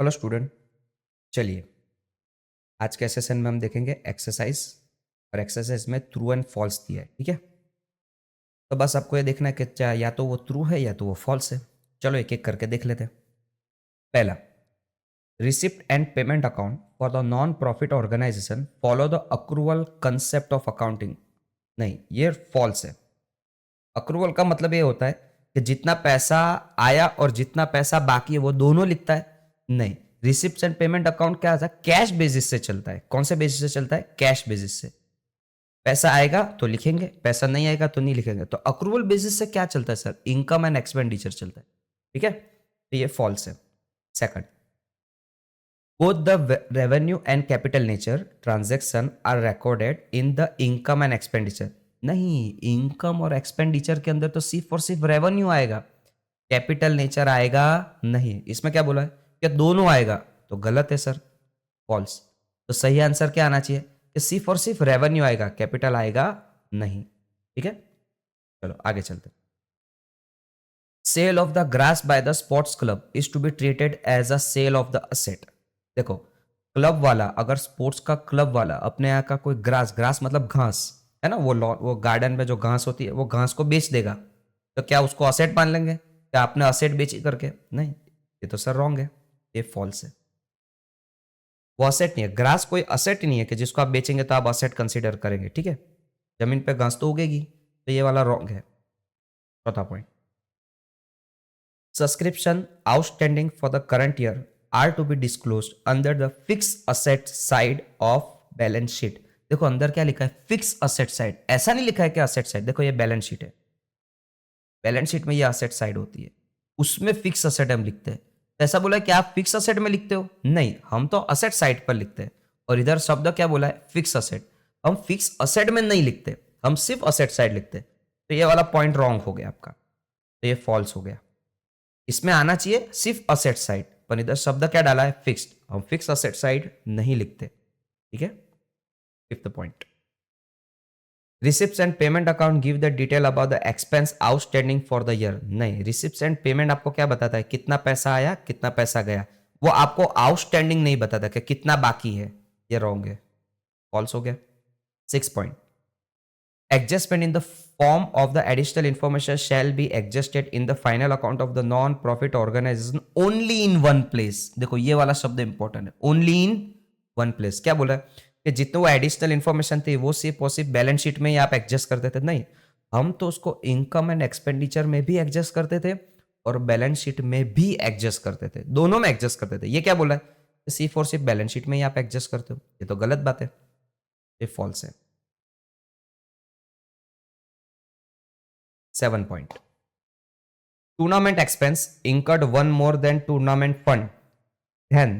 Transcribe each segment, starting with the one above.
Hello student. चलिए, आज के सेशन में हम देखेंगे एक्सरसाइज। और एक्सरसाइज में ट्रू एंड फॉल्स दिया है, ठीक है। तो बस आपको ये देखना है कि या तो वो ट्रू है या तो वो फॉल्स है। चलो एक एक करके देख लेते हैं। पहला, receipt and payment account for the non profit organisation follow the accrual concept of accounting. नहीं, ये फॉल्स है। अक्रूवल का मतलब ये होता है कि जितना पैसा आया और जितना पैसा बाकी है वो दोनों लिखता है। नहीं, रिसिप्ट एंड पेमेंट अकाउंट क्या होता है? कैश बेसिस से चलता है। कौन से बेसिस से चलता है? कैश बेसिस से। पैसा आएगा तो लिखेंगे, पैसा नहीं आएगा तो नहीं लिखेंगे। तो अक्रूवल बेसिस से क्या चलता है सर? इनकम एंड एक्सपेंडिचर चलता है, ठीक है। तो ये फॉल्स है। Second, both the revenue and capital nature transaction are recorded in the income and expenditure। नहीं, इनकम और एक्सपेंडिचर के अंदर तो सिर्फ और सिर्फ रेवेन्यू आएगा, कैपिटल नेचर आएगा नहीं। इसमें क्या बोला है? क्या दोनों आएगा? तो गलत है सर, फॉल्स। तो सही आंसर क्या आना चाहिए कि सिर्फ और सिर्फ रेवेन्यू आएगा, कैपिटल आएगा नहीं, ठीक है। चलो आगे चलते। Sale of the grass by the sports club is to be treated as a sale of the asset. देखो, क्लब वाला, अगर स्पोर्ट्स का क्लब वाला अपने यहाँ का कोई ग्रास, ग्रास मतलब घास है ना, वो गार्डन में जो घास होती है वो घास को बेच देगा, तो क्या उसको असेट मान लेंगे? क्या आपने असेट बेची करके? नहीं, ये तो सर रॉन्ग है, ये फॉल्स है। वो असेट नहीं है, ग्रास कोई असेट नहीं है कि जिसको आप बेचेंगे तो आप असेट कंसीडर करेंगे, ठीक है। जमीन पे घास तो उगेगी, तो ये वाला रॉन्ग है। चौथा point, subscription outstanding for the current year are to be disclosed under the fixed asset side of balance sheet। देखो अंदर क्या लिखा है? Fix asset side. ऐसा नहीं लिखा है कि असेट साइड। देखो ये बैलेंस शीट है, बैलेंस शीट में ये असेट साइड होती है, उसमें फिक्स असेट हम लिखते हैं। तो ऐसा बोला है कि आप फिक्स असेट में लिखते हो? नहीं, हम तो असेट साइड पर लिखते हैं। और इधर शब्द क्या बोला है? Fix asset. हम फिक्स असेट में नहीं लिखते, हम सिर्फ असेट साइड लिखते हैं। तो ये वाला पॉइंट रॉन्ग हो गया आपका, तो ये फॉल्स हो गया। इसमें आना चाहिए सिर्फ असेट साइड, पर इधर शब्द क्या डाला है? फिक्स्ड। हम फिक्स असेट साइड नहीं लिखते, ठीक है। Fifth point, receipts and payment account give the detail about the expense outstanding for the year. नहीं, रिसिप्ट्स एंड पेमेंट आपको क्या बताता है? कितना पैसा आया, कितना पैसा गया। वो आपको आउटस्टैंडिंग नहीं बताता कि कितना बाकी है। ये रॉन्ग है, फॉल्स हो गया। Six point, adjustment in the form of the additional information shall be adjusted in the final account of the non-profit organization only in one place। देखो ये वाला शब्द इंपॉर्टेंट है, only in one place। क्या बोला है कि जितने वो एडिशनल इंफॉर्मेशन थी वो सिर्फ और सिर्फ बैलेंस शीट में ही आप एडजस्ट करते थे? नहीं, हम तो उसको इनकम एंड एक्सपेंडिचर में भी एडजस्ट करते थे और बैलेंस शीट में भी एडजस्ट करते थे, दोनों में एडजस्ट करते थे। ये क्या बोला है? सिर्फ और सिर्फ बैलेंस शीट में ही आप एडजस्ट करते हो, ये तो गलत बात है, ये फॉल्स है। 7 point, tournament expense incurred one more than tournament fund, then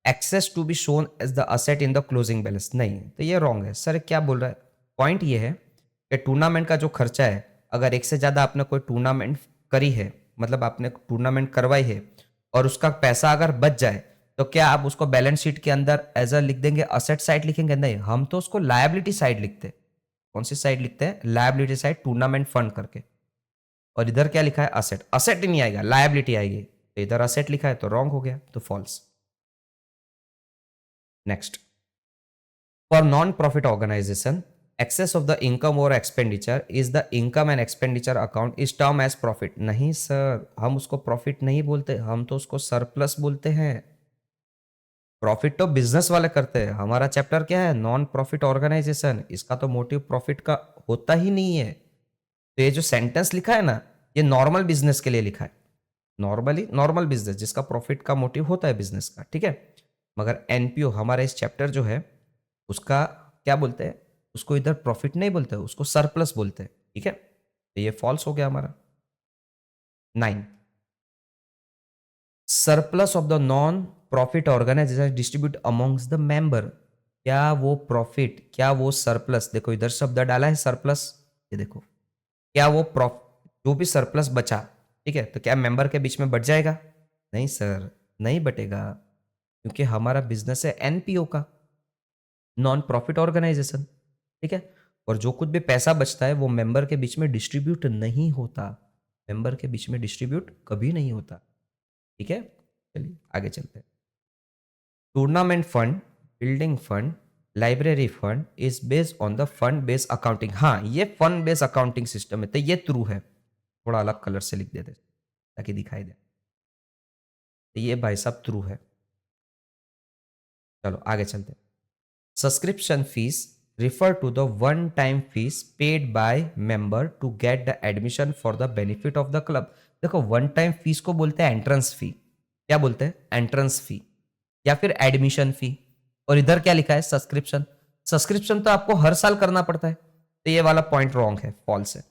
access to be shown as the asset in the closing balance। नहीं, तो ये रॉन्ग है सर। क्या बोल रहा है? पॉइंट ये है कि टूर्नामेंट का जो खर्चा है, अगर एक से ज्यादा आपने कोई टूर्नामेंट करी है, मतलब आपने टूर्नामेंट करवाई है और उसका पैसा अगर बच जाए, तो क्या आप उसको बैलेंस शीट के अंदर एज अ लिख देंगे, असेट साइड लिखेंगे? नहीं, हम तो उसको लायबिलिटी साइड लिखते हैं। कौन सी साइड लिखते हैं? लायबिलिटी साइड, टूर्नामेंट फंड करके। और इधर क्या लिखा है? असेट। असेट ही नहीं आएगा, लायबिलिटी आएगी। तो इधर असेट लिखा है तो रॉन्ग हो गया, तो false. Next, for non profit organisation excess of the income और expenditure is the income and expenditure account is term as profit. नहीं सर, हम उसको प्रॉफिट नहीं बोलते, हम तो उसको सरप्लस बोलते हैं। प्रॉफिट तो बिजनेस वाले करते हैं, हमारा चैप्टर क्या है? Non profit organisation. इसका तो मोटिव प्रॉफिट का होता ही नहीं है। तो ये जो सेंटेंस लिखा है ना, ये नॉर्मल बिजनेस के लिए लिखा है। नॉर्मली नॉर्मल बिजनेस जिसका प्रॉफिट का मोटिव होता है बिजनेस का, ठीक है। मगर एनपीओ हमारा इस चैप्टर जो है उसका क्या बोलते हैं? उसको इधर प्रॉफिट नहीं बोलते, उसको सरप्लस बोलते हैं, ठीक है। तो ये फॉल्स हो गया हमारा। 9, surplus of the non profit organisation distribute amongst the member. क्या वो प्रॉफिट, क्या वो सरप्लस, देखो इधर शब्द डाला है सरप्लस, ये देखो, क्या वो जो भी सरप्लस बचा, ठीक है, तो क्या मेंबर के बीच में बट जाएगा? नहीं सर, नहीं बटेगा, क्योंकि हमारा बिजनेस है एनपीओ का, नॉन प्रॉफिट ऑर्गेनाइजेशन, ठीक है। और जो कुछ भी पैसा बचता है वो मेंबर के बीच में डिस्ट्रीब्यूट नहीं होता, मेंबर के बीच में डिस्ट्रीब्यूट कभी नहीं होता, ठीक है। चलिए आगे चलते हैं। Tournament fund, building fund, library fund is based on the fund based accounting. हाँ, ये फंड बेस्ड अकाउंटिंग सिस्टम है, तो ये ट्रू है। थोड़ा अलग कलर से लिख देते ताकि दिखाई दे। तो ये भाई साहब ट्रू है। चलो आगे चलते हैं। Subscription fees refer to the one time fees paid by member to get the admission for the benefit of the club। देखो वन टाइम फीस को बोलते हैं एंट्रेंस फी। क्या बोलते हैं? एंट्रेंस फी या फिर एडमिशन फी। और इधर क्या लिखा है? सब्सक्रिप्शन। सब्सक्रिप्शन तो आपको हर साल करना पड़ता है, तो ये वाला पॉइंट रॉन्ग है, फॉल्स है।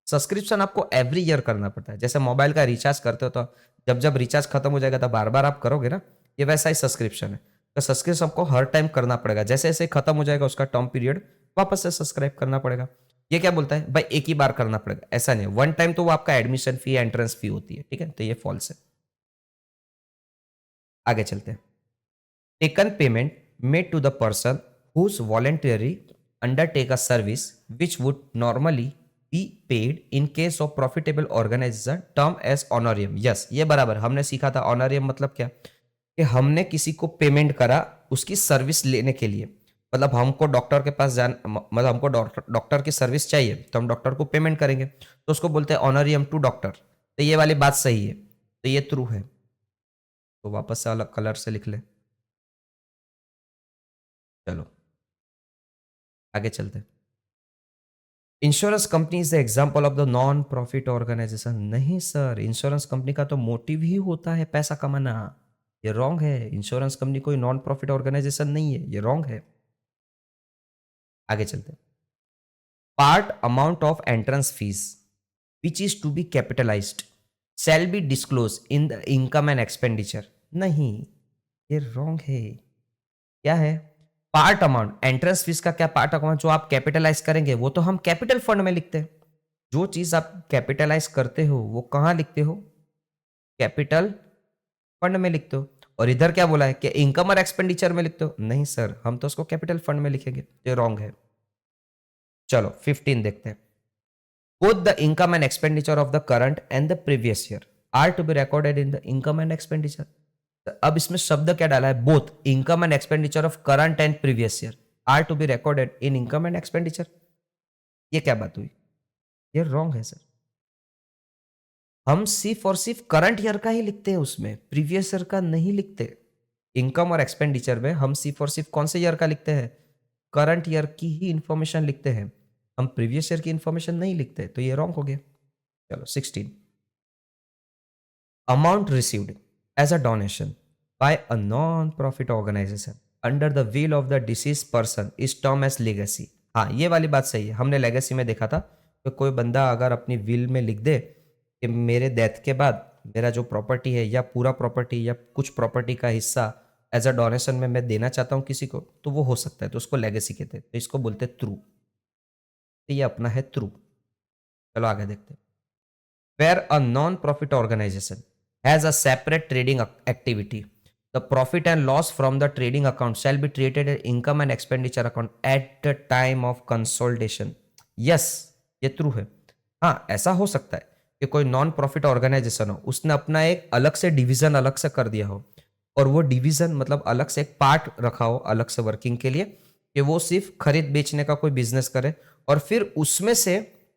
सब्सक्रिप्शन आपको एवरी ईयर करना पड़ता है। जैसे मोबाइल का रिचार्ज करते हो तो जब जब रिचार्ज खत्म हो जाएगा तो बार बार आप करोगे ना, ये वैसा ही सब्सक्रिप्शन है। तो सब्सक्रिप्शन आपको हर टाइम करना पड़ेगा, जैसे जैसे खत्म हो जाएगा उसका टर्म पीरियड वापस से सब्सक्राइब करना पड़ेगा। ये क्या बोलता है भाई? एक ही बार करना पड़ेगा, ऐसा नहीं। वन टाइम तो वो आपका एडमिशन फी, एंट्रेंस फी होती है, ठीक है? तो ये फॉल्स है। आगे चलते हैं। Taken payment made to the person whose voluntary undertake a service which would normally be paid in case of profitable organisation term as honorarium. Yes, ये बराबर हमने सीखा था। ऑनरियम मतलब क्या? कि हमने किसी को पेमेंट करा उसकी सर्विस लेने के लिए। मतलब हमको डॉक्टर के पास मतलब हमको डॉक्टर की सर्विस चाहिए तो हम डॉक्टर को पेमेंट करेंगे, तो उसको बोलते हैं ऑनरियम टू डॉक्टर। तो ये वाली बात सही है, तो ये ट्रू है। तो वापस से अलग कलर से लिख ले। चलो आगे चलते हैं। Insurance company is the example of the non profit organisation. नहीं सर, इंश्योरेंस कंपनी का तो मोटिव ही होता है पैसा कमाना। ये रॉन्ग है। इंश्योरेंस कंपनी कोई नॉन प्रॉफिट ऑर्गेनाइजेशन नहीं है, ये रॉन्ग है। आगे चलते हैं। Part amount of entrance fee which is to be capitalised shall be disclose in the income and expenditure. नहीं, ये रॉन्ग है। क्या है? पार्ट अमाउंट, एंट्रेंस फीस का क्या पार्ट अमाउंट जो आप कैपिटलाइज करेंगे वो तो हम कैपिटल फंड में लिखते हैं। जो चीज आप कैपिटलाइज करते हो वो कहां लिखते हो? कैपिटल फंड में लिखते हो। और इधर क्या बोला है कि इनकम और एक्सपेंडिचर में लिखते हो? नहीं सर, हम तो उसको कैपिटल फंड में लिखेंगे, ये रॉन्ग है। चलो 15 देखते हैं। Both the income and expenditure of the current and the previous year are to be recorded in the income and expenditure. अब इसमें शब्द क्या डाला है? Both income and expenditure of current and previous year are to be recorded in income and expenditure. ये क्या बात हुई? ये रॉन्ग है सर। हम सिर्फ और सिर्फ करंट ईयर का ही लिखते हैं, उसमें प्रीवियस ईयर का नहीं लिखते। इनकम और एक्सपेंडिचर में हम सिर्फ और सिर्फ कौन से ईयर का लिखते हैं? करंट ईयर की ही इंफॉर्मेशन लिखते हैं, हम प्रीवियस ईयर की इंफॉर्मेशन नहीं लिखते, तो ये रॉन्ग हो गया। चलो 16। Amount received as a donation by a non profit organisation under the will of the deceased person is term as legacy. हाँ, ये वाली बात सही है। हमने लेगेसी में देखा था कि कोई बंदा अगर अपनी विल में लिख दे कि मेरे डेथ के बाद मेरा जो प्रॉपर्टी है या पूरा प्रॉपर्टी या कुछ प्रॉपर्टी का हिस्सा एज अ डोनेशन में मैं देना चाहता हूँ किसी को, तो वो हो सकता है, तो उसको लेगेसी कहते हैं। तो इसको बोलते हैं ट्रू। तो ये अपना है ट्रू। चलो आगे देखते हैं। Where a non-profit organization has a separate trading activity, the profit and loss from the trading account shall be treated as income and expenditure account at the time of consolidation। Yes, ये true है। हाँ, ऐसा हो सकता है कि कोई non profit organisation हो, उसने अपना एक अलग से डिवीजन अलग से कर दिया हो, और वो डिवीजन मतलब अलग से एक पार्ट रखा हो अलग से वर्किंग के लिए, कि वो सिर्फ खरीद बेचने का कोई बिजनेस करे, और फिर उसमें से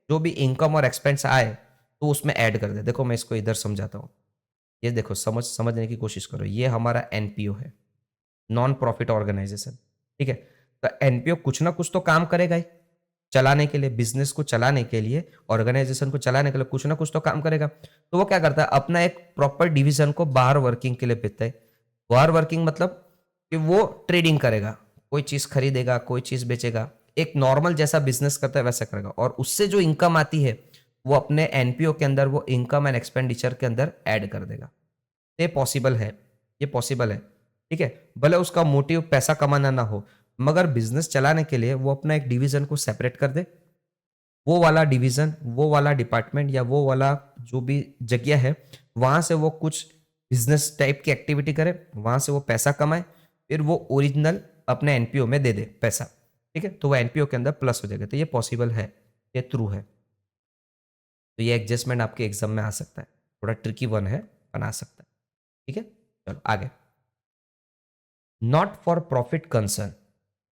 जो भी इनकम और एक्सपेंस आए तो उसमें ऐड कर दे। देखो मैं इसको इधर समझाता हूँ। ये देखो, समझने की कोशिश करो। ये हमारा एनपीओ है, नॉन प्रॉफिट ऑर्गेनाइजेशन, ठीक है? तो एनपीओ कुछ ना कुछ तो काम करेगा ही, चलाने के लिए, बिजनेस को चलाने के लिए, ऑर्गेनाइजेशन को चलाने के लिए कुछ ना कुछ तो काम करेगा। तो वो क्या करता है? अपना एक प्रॉपर डिवीजन को बाहर वर्किंग के लिए भेजता है। बाहर वर्किंग मतलब कि वो ट्रेडिंग करेगा, कोई चीज खरीदेगा, कोई चीज बेचेगा, एक नॉर्मल जैसा बिजनेस करता है वैसा करेगा, और उससे जो इनकम आती है वो अपने एनपीओ के अंदर, वो इनकम एंड एक्सपेंडिचर के अंदर ऐड कर देगा। ये पॉसिबल है, ये पॉसिबल है, ठीक है? भले उसका मोटिव पैसा कमाना ना हो, मगर बिजनेस चलाने के लिए वो अपना एक डिवीजन को सेपरेट कर दे। वो वाला डिवीजन, वो वाला डिपार्टमेंट या वो वाला जो भी जगह है, वहां से वो कुछ बिजनेस टाइप की एक्टिविटी करे, वहां से वो पैसा कमाए, फिर वो ओरिजिनल अपने एनपीओ में दे दे पैसा, ठीक है? तो वो एनपीओ के अंदर प्लस हो जाएगा। तो ये पॉसिबल है, ये ट्रू है। तो ये एडजस्टमेंट आपके एग्जाम में आ सकता है, थोड़ा ट्रिकी वन है, बना सकता है, ठीक है? चलो आगे। Not for profit concern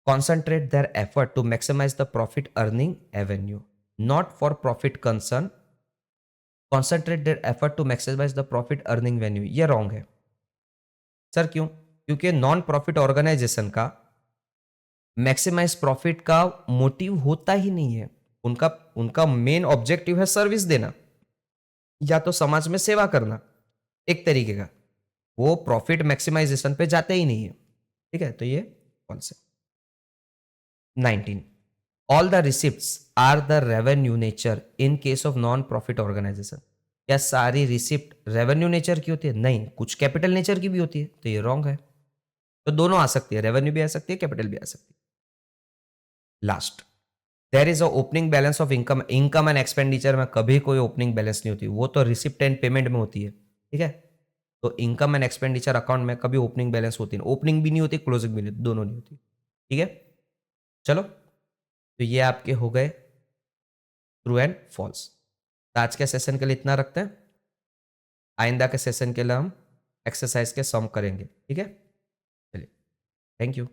concentrate their effort to maximize the profit earning avenue. Not for profit concern, concentrate their effort to maximize the profit earning venue. ये रॉन्ग है सर, क्यों? क्योंकि नॉन प्रॉफिट ऑर्गेनाइजेशन का maximise profit का motive होता ही नहीं है। उनका उनका मेन ऑब्जेक्टिव है सर्विस देना या तो समाज में सेवा करना, एक तरीके का। वो प्रॉफिट मैक्सिमाइजेशन पे जाते ही नहीं है। ठीक है, तो ये कौन से 19 all the receipts are the revenue nature in case of non profit organization। क्या सारी रिसिप्ट रेवेन्यू नेचर की होती है? नहीं, कुछ कैपिटल नेचर की भी होती है, तो ये रॉन्ग है। तो दोनों आ सकती है, रेवेन्यू भी आ सकती है, कैपिटल भी आ सकती है। Last, there is a opening balance of income. Income and expenditure में कभी कोई ओपनिंग बैलेंस नहीं होती, वो तो रिसिप्ट एंड पेमेंट में होती है। ठीक है, तो इनकम एंड एक्सपेंडिचर अकाउंट में कभी ओपनिंग बैलेंस होती नहीं, ओपनिंग भी नहीं होती, क्लोजिंग भी नहीं होती, दोनों नहीं होती। ठीक है, चलो, तो ये आपके हो गए ट्रू एंड फॉल्स। आज के सेशन के लिए इतना रखते हैं, आइंदा के सेशन के लिए हम एक्सरसाइज के सम करेंगे। ठीक है, चलिए, थैंक यू।